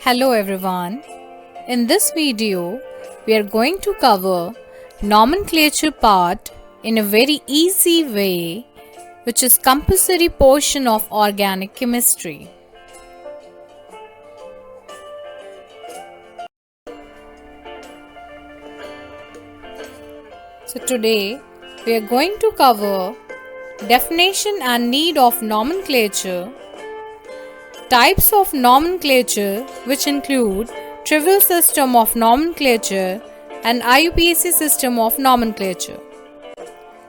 Hello everyone. In this video, we are going to cover nomenclature part in a very easy way, which is compulsory portion of organic chemistry. So today, we are going to cover definition and need of nomenclature, types of nomenclature which include trivial system of nomenclature and Iupac system of nomenclature.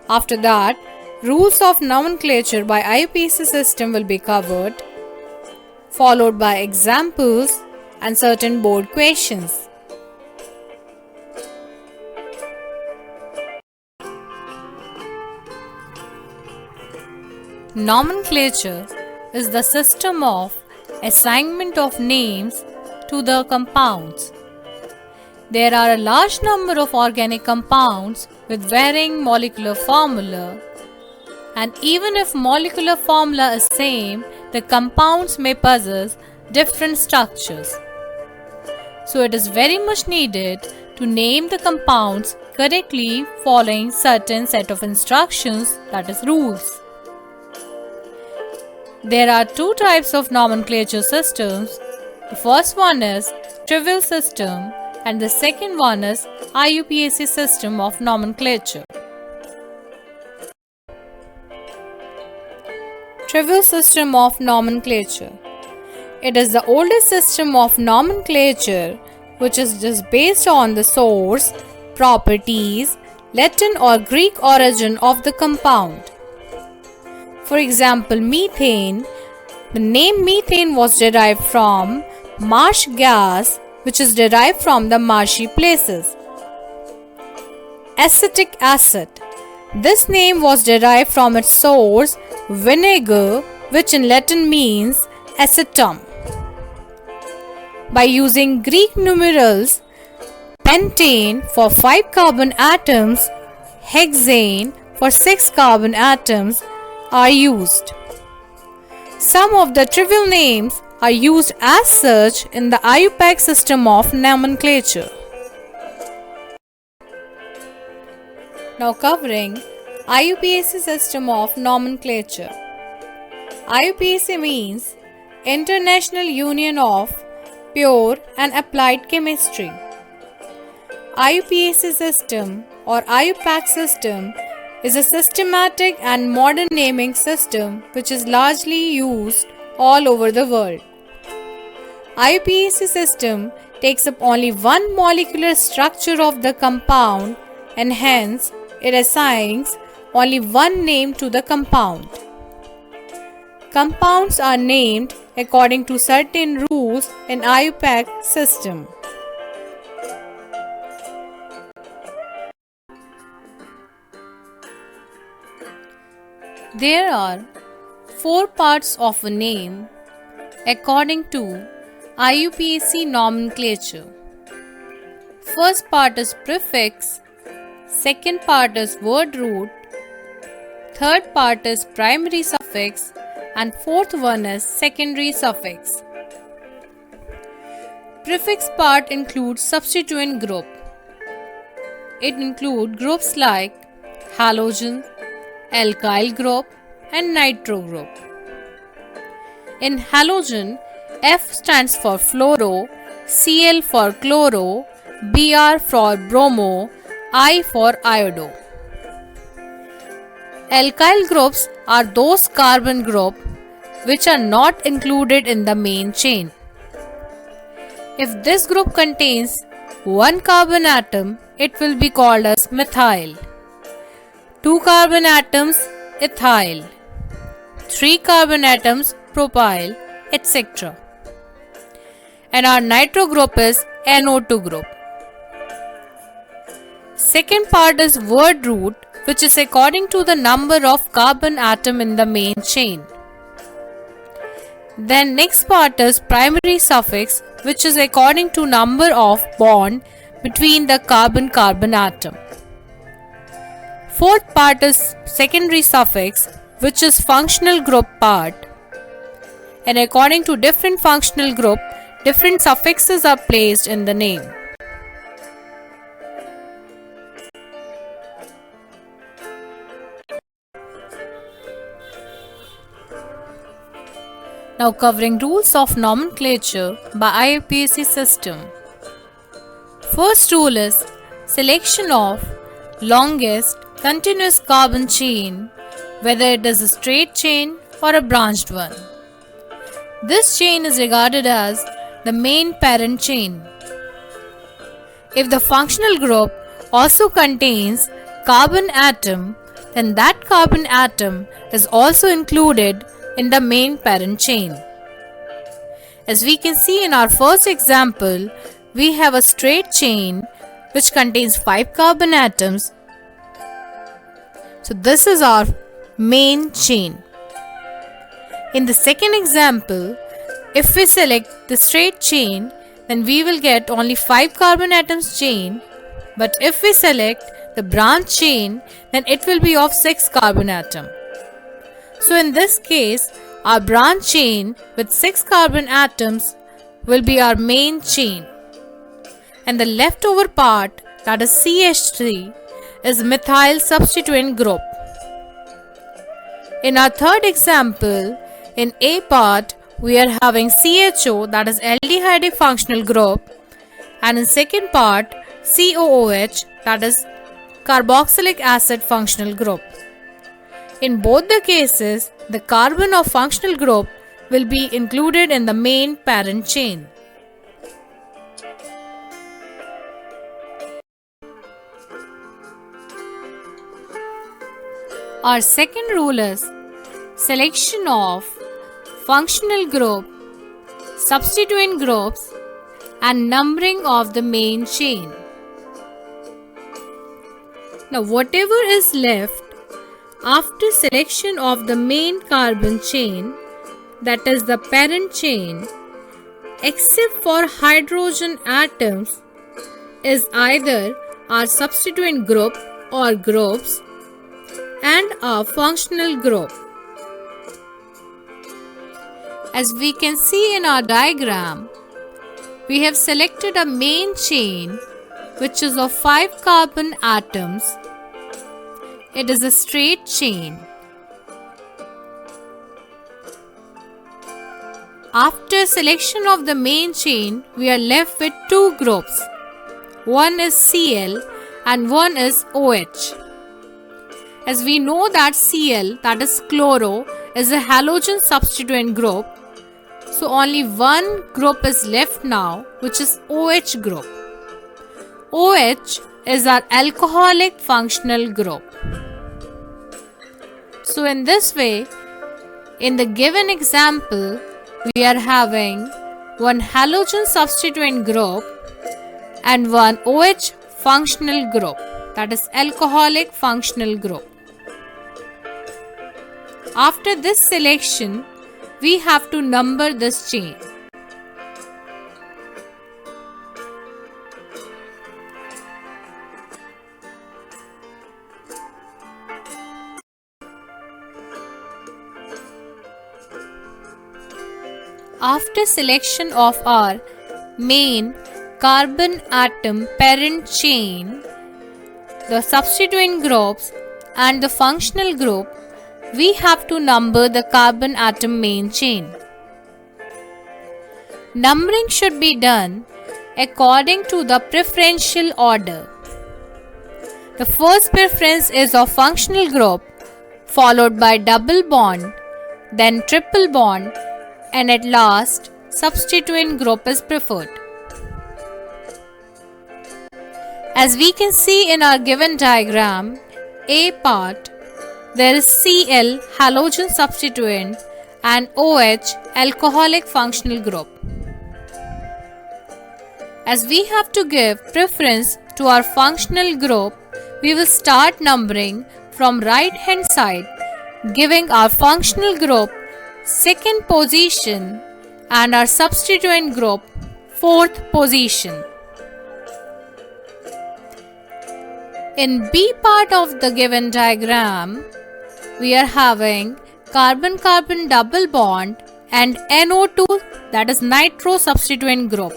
After that, rules of nomenclature by Iupac system will be covered, followed by examples and certain board questions. Nomenclature is the system of assignment of names to the compounds. There are a large number of organic compounds with varying molecular formula, and even if molecular formula is same, the compounds may possess different structures. So it is very much needed to name the compounds correctly following certain set of instructions, that is rules. There are two types of nomenclature systems. The first one is trivial system and the second one is Iupac system of nomenclature. Trivial system of nomenclature. It is the oldest system of nomenclature which is just based on the source, properties, Latin or Greek origin of the compound. For example, methane. The name methane was derived from marsh gas, which is derived from the marshy places. Acetic acid. This name was derived from its source, vinegar, which in Latin means acetum. By using Greek numerals, pentane for 5 carbon atoms, hexane for 6 carbon atoms, are used. Some of the trivial names are used as such in the Iupac system of nomenclature. Now covering Iupac system of nomenclature. Iupac means International Union of Pure and Applied Chemistry. Iupac system or Iupac system is a systematic and modern naming system which is largely used all over the world. Iupac system takes up only one molecular structure of the compound and hence it assigns only one name to the compound. Compounds are named according to certain rules in Iupac system. There are 4 parts of a name according to Iupac nomenclature. First part is prefix, second part is word root, third part is primary suffix, and fourth one is secondary suffix. Prefix part includes substituent group. It includes groups like halogen, alkyl group and nitro group. In halogen, F stands for fluoro, Cl for chloro, Br for bromo, I for iodo. Alkyl groups are those carbon groups which are not included in the main chain. If this group contains one carbon atom, it will be called as methyl. 2 carbon atoms, ethyl, 3 carbon atoms, propyl, etc. And our nitro group is NO2 group. Second part is word root, which is according to the number of carbon atom in the main chain. Then next part is primary suffix, which is according to number of bond between the carbon-carbon atom. Fourth part is secondary suffix, which is functional group part, and according to different functional group, different suffixes are placed in the name. Now covering rules of nomenclature by Iupac system. First rule is selection of longest continuous carbon chain, whether it is a straight chain or a branched one. This chain is regarded as the main parent chain. If the functional group also contains carbon atom, then that carbon atom is also included in the main parent chain. As we can see in our first example, we have a straight chain which contains 5 carbon atoms. So this is our main chain. In the second example, if we select the straight chain, then we will get only 5 carbon atoms chain. But if we select the branch chain, then it will be of 6 carbon atom. So in this case, our branch chain with 6 carbon atoms will be our main chain. And the leftover part, that is CH3, is methyl substituent group. In our third example, in A part, we are having CHO, that is aldehyde functional group, and in second part, COOH, that is carboxylic acid functional group. In both the cases, the carbon of functional group will be included in the main parent chain. Our second rule is selection of functional group, substituent groups, and numbering of the main chain. Now, whatever is left after selection of the main carbon chain, that is the parent chain, except for hydrogen atoms, is either our substituent group or groups and our functional group. As we can see in our diagram, we have selected a main chain which is of 5 carbon atoms. It is a straight chain. After selection of the main chain, we are left with 2 groups. One is Cl and one is OH. As we know that Cl, that is chloro, is a halogen substituent group. So only one group is left now, which is OH group. OH is our alcoholic functional group. So in this way, in the given example, we are having one halogen substituent group and one OH functional group, that is alcoholic functional group. After this selection, we have to number this chain. After selection of our main carbon atom parent chain, the substituent groups and the functional group, we have to number the carbon atom main chain. Numbering should be done according to the preferential order. The first preference is of functional group, followed by double bond, then triple bond, and at last substituent group is preferred. As we can see in our given diagram, A part, there is Cl halogen substituent and OH alcoholic functional group. As we have to give preference to our functional group, we will start numbering from right hand side, giving our functional group second position and our substituent group fourth position. In B part of the given diagram, we are having carbon-carbon double bond and NO2, that is nitro substituent group.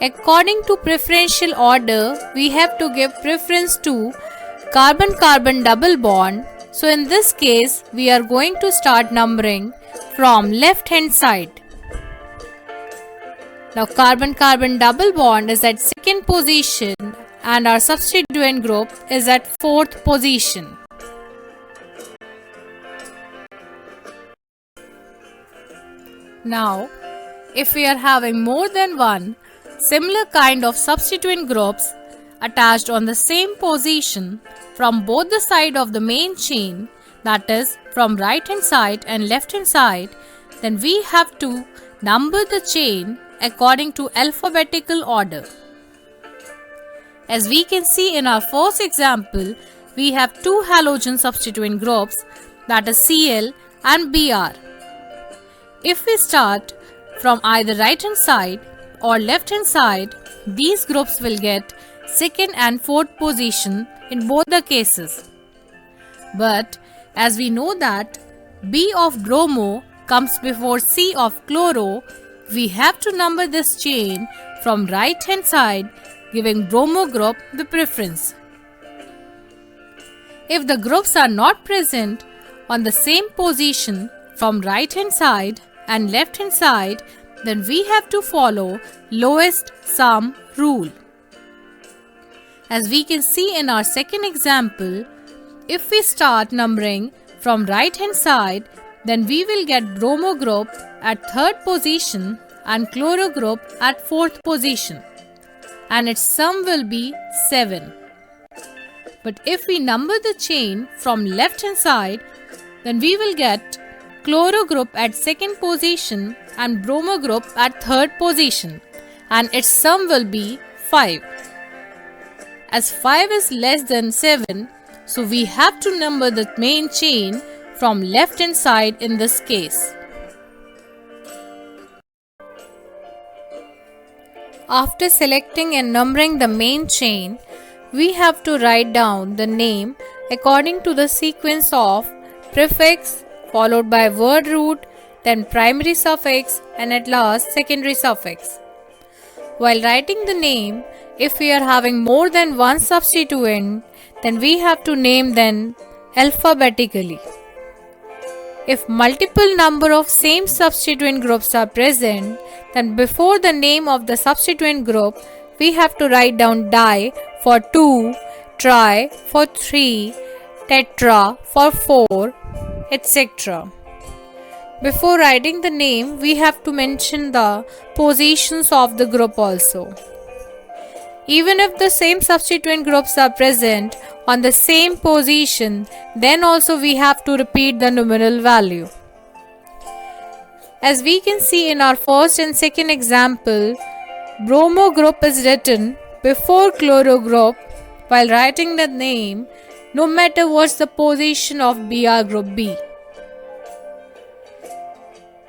According to preferential order, we have to give preference to carbon-carbon double bond. So in this case, we are going to start numbering from left hand side. Now carbon-carbon double bond is at second position and our substituent group is at fourth position. Now, if we are having more than one similar kind of substituent groups attached on the same position from both the side of the main chain, that is from right hand side and left hand side, then we have to number the chain according to alphabetical order. As we can see in our first example, we have two halogen substituent groups, that is Cl and Br. If we start from either right hand side or left hand side, these groups will get second and fourth position in both the cases. But as we know that B of bromo comes before C of chloro, we have to number this chain from right hand side, giving bromo group the preference. If the groups are not present on the same position from right hand side and left hand side, then we have to follow lowest sum rule. As we can see in our second example, if we start numbering from right hand side, then we will get bromo group at third position and chloro group at fourth position, and its sum will be 7. But if we number the chain from left hand side, then we will get chloro group at second position and bromo group at third position, and its sum will be 5. As 5 is less than 7, so we have to number the main chain from left hand side in this case. After selecting and numbering the main chain, we have to write down the name according to the sequence of prefix followed by word root, then primary suffix, and at last secondary suffix. While writing the name, if we are having more than one substituent, then we have to name them alphabetically. If multiple number of same substituent groups are present, then before the name of the substituent group, we have to write down di for 2, tri for 3, tetra for 4, etc. Before writing the name, we have to mention the positions of the group also. Even if the same substituent groups are present on the same position, then also we have to repeat the numeral value. As we can see in our first and second example, bromo group is written before chloro group while writing the name, no matter what's the position of Br group B.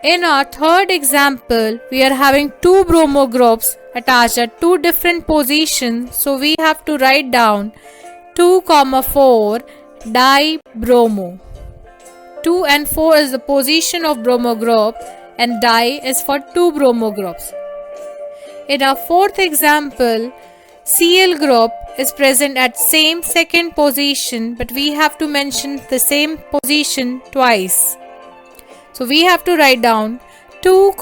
In our third example, we are having two bromo groups attached at two different positions, so we have to write down 2, 4 dibromo. 2 and 4 is the position of bromo group and di is for two bromo groups. In our fourth example, Cl group is present at same second position, but we have to mention the same position twice. So we have to write down 2,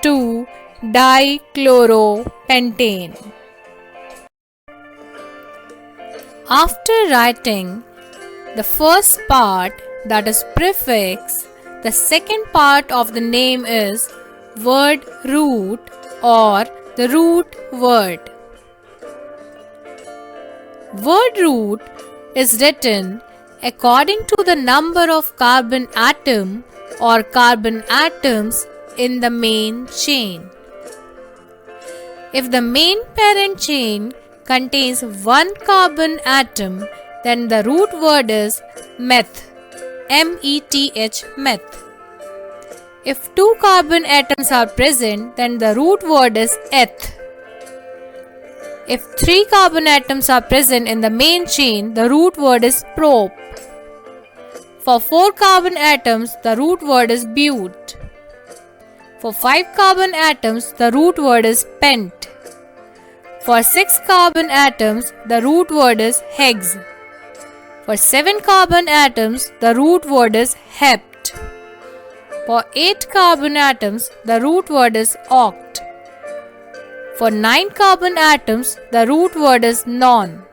2 dichloropentane. After writing the first part, that is prefix, the second part of the name is word root or the root word. Word root is written according to the number of carbon atom or carbon atoms in the main chain. If the main parent chain contains one carbon atom, then the root word is meth, M-E-T-H, meth. If two carbon atoms are present, then the root word is eth. If three carbon atoms are present in the main chain, the root word is prop. For 4 carbon atoms, the root word is but. For 5 carbon atoms, the root word is pent. For 6 carbon atoms, the root word is hex. For 7 carbon atoms, the root word is hept. For 8 carbon atoms, the root word is oct. For 9 carbon atoms, the root word is non.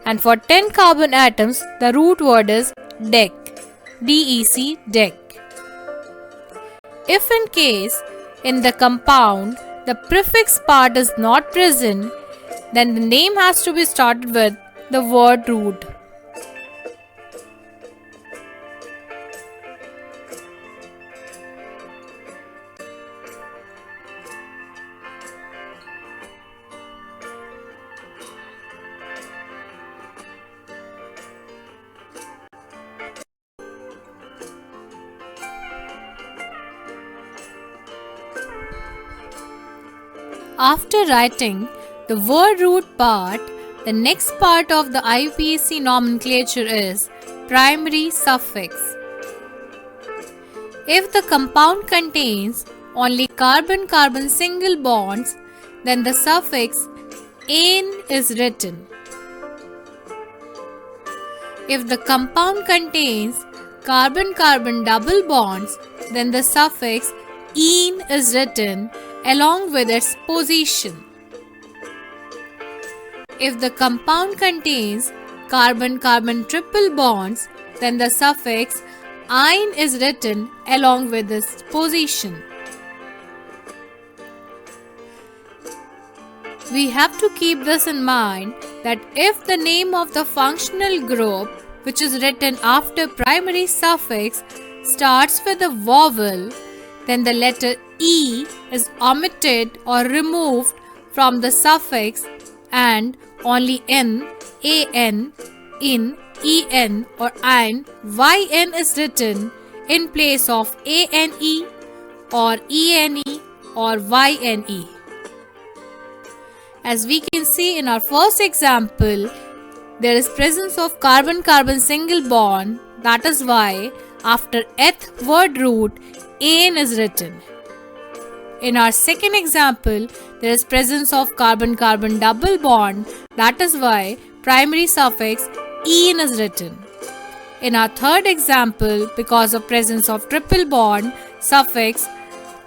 And for 10 carbon atoms, the root word is dec. D-E-C, dec. If in case in the compound the prefix part is not present, then the name has to be started with the word root. After writing the word root part, the next part of the IUPAC nomenclature is primary suffix. If the compound contains only carbon-carbon single bonds, then the suffix "ane" is written. If the compound contains carbon-carbon double bonds, then the suffix "ene" is written along with its position. If the compound contains carbon-carbon triple bonds, then the suffix "ine" is written along with its position. We have to keep this in mind that if the name of the functional group, which is written after primary suffix, starts with a vowel, then the letter E is omitted or removed from the suffix and only N, AN, in, EN or ein, YN is written in place of ANE or ENE or YNE. As we can see in our first example, there is presence of carbon-carbon single bond, that is why after eth word root, ane is written. In our second example, there is presence of carbon-carbon double bond, that is why primary suffix "ene" is written. In our third example, because of presence of triple bond, suffix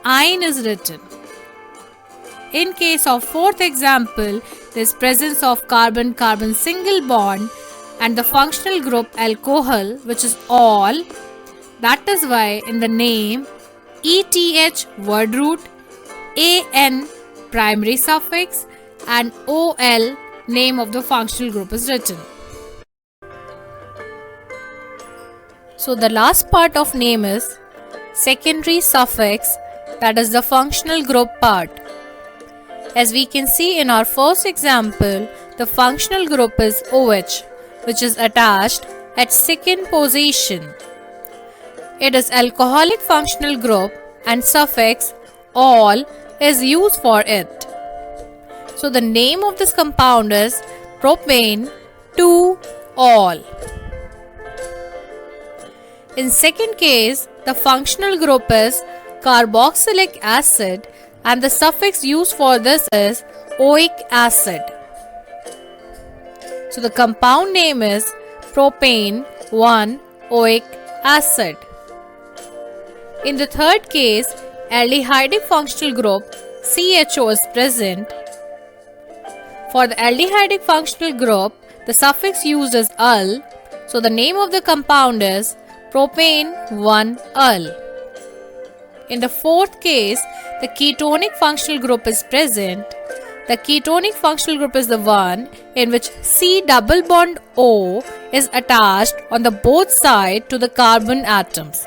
"ine" is written. In case of fourth example, there is presence of carbon-carbon single bond and the functional group alcohol, which is all. That is why in the name ETH word root, AN primary suffix and OL name of the functional group is written. So the last part of name is secondary suffix, that is the functional group part. As we can see in our first example, the functional group is OH, which is attached at second position. It is alcoholic functional group and suffix "all" is used for it. So the name of this compound is propane 2-all. In second case, the functional group is carboxylic acid and the suffix used for this is oic acid. So the compound name is propane 1-oic acid. In the third case, aldehydic functional group CHO is present. For the aldehydic functional group, the suffix used is -ul, so the name of the compound is propane 1-ul. In the fourth case, the ketonic functional group is present. The ketonic functional group is the one in which C double bond O is attached on the both sides to the carbon atoms.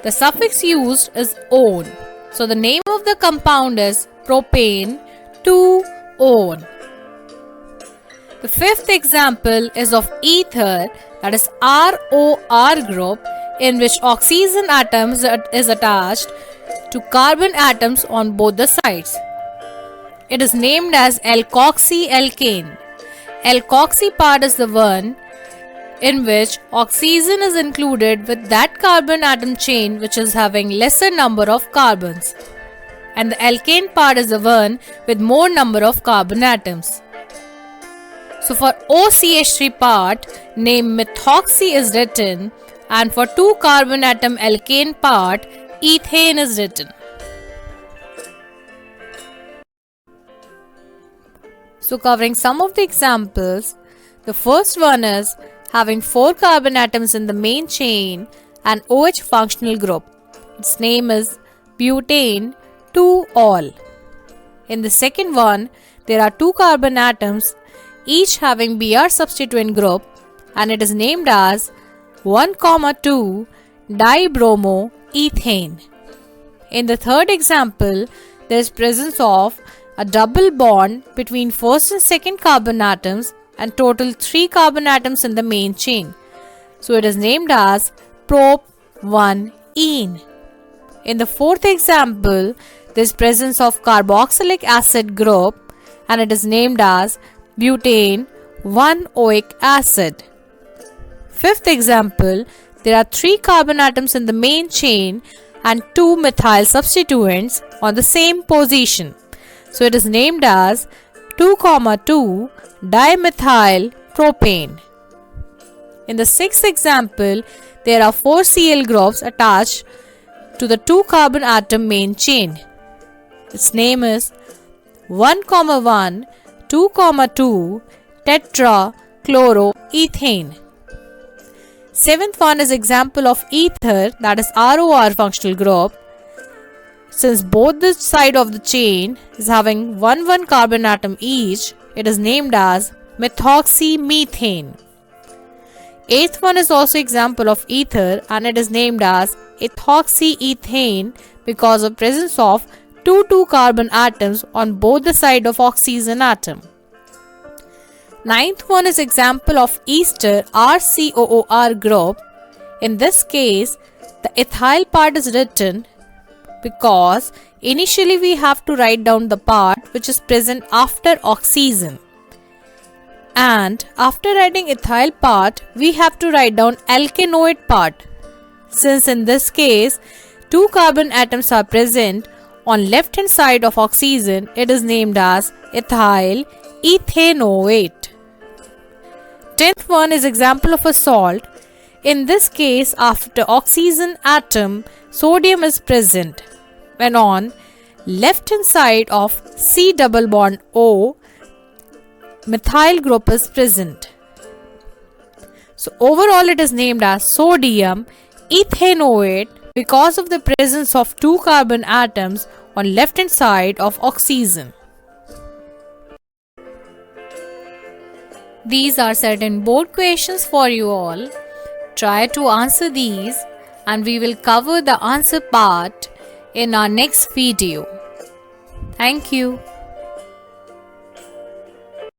The suffix used is -one, so the name of the compound is propane 2-one. The fifth example is of ether, that is ROR group, in which oxygen atom is attached to carbon atoms on both the sides. It is named as alkoxy alkane. Alkoxy part is the one in which oxygen is included with that carbon atom chain which is having lesser number of carbons, and the alkane part is the one with more number of carbon atoms. So for OCH3 part, name methoxy is written, and for 2 carbon atom alkane part, ethane is written. So covering some of the examples, the first one is having 4 carbon atoms in the main chain and OH functional group. Its name is butane 2-ol. In the second one, there are 2 carbon atoms each having Br substituent group, and it is named as 1,2 dibromoethane. In the third example, there is presence of a double bond between first and second carbon atoms and total 3 carbon atoms in the main chain. So it is named as prop-1-ene. In the fourth example, there is presence of carboxylic acid group, and it is named as butane 1-oic acid. Fifth example, there are 3 carbon atoms in the main chain and 2 methyl substituents on the same position. So it is named as 2,2 dimethyl propane. In the sixth example, there are 4 Cl groups attached to the 2 carbon atom main chain. Its name is 1,1 2,2 tetrachloroethane. Seventh one is example of ether, that is ROR functional group. Since both the side of the chain is having 1 carbon atom each, it is named as methoxymethane. Eighth one is also example of ether, and it is named as ethoxyethane because of presence of 2 carbon atoms on both the side of oxygen atom. Ninth one is example of ester RCOOR group. In this case, the ethyl part is written because initially we have to write down the part which is present after oxygen, and after writing ethyl part we have to write down alkanoid part. Since in this case 2 carbon atoms are present on left hand side of oxygen, it is named as ethyl ethanoate. 10th one is example of a salt. In this case, after oxygen atom, sodium is present, when on left hand side of C double bond O, methyl group is present. So overall it is named as sodium ethanoate because of the presence of 2 carbon atoms on left hand side of oxygen. These are certain board questions for you all. Try to answer these, and we will cover the answer part in our next video. Thank you.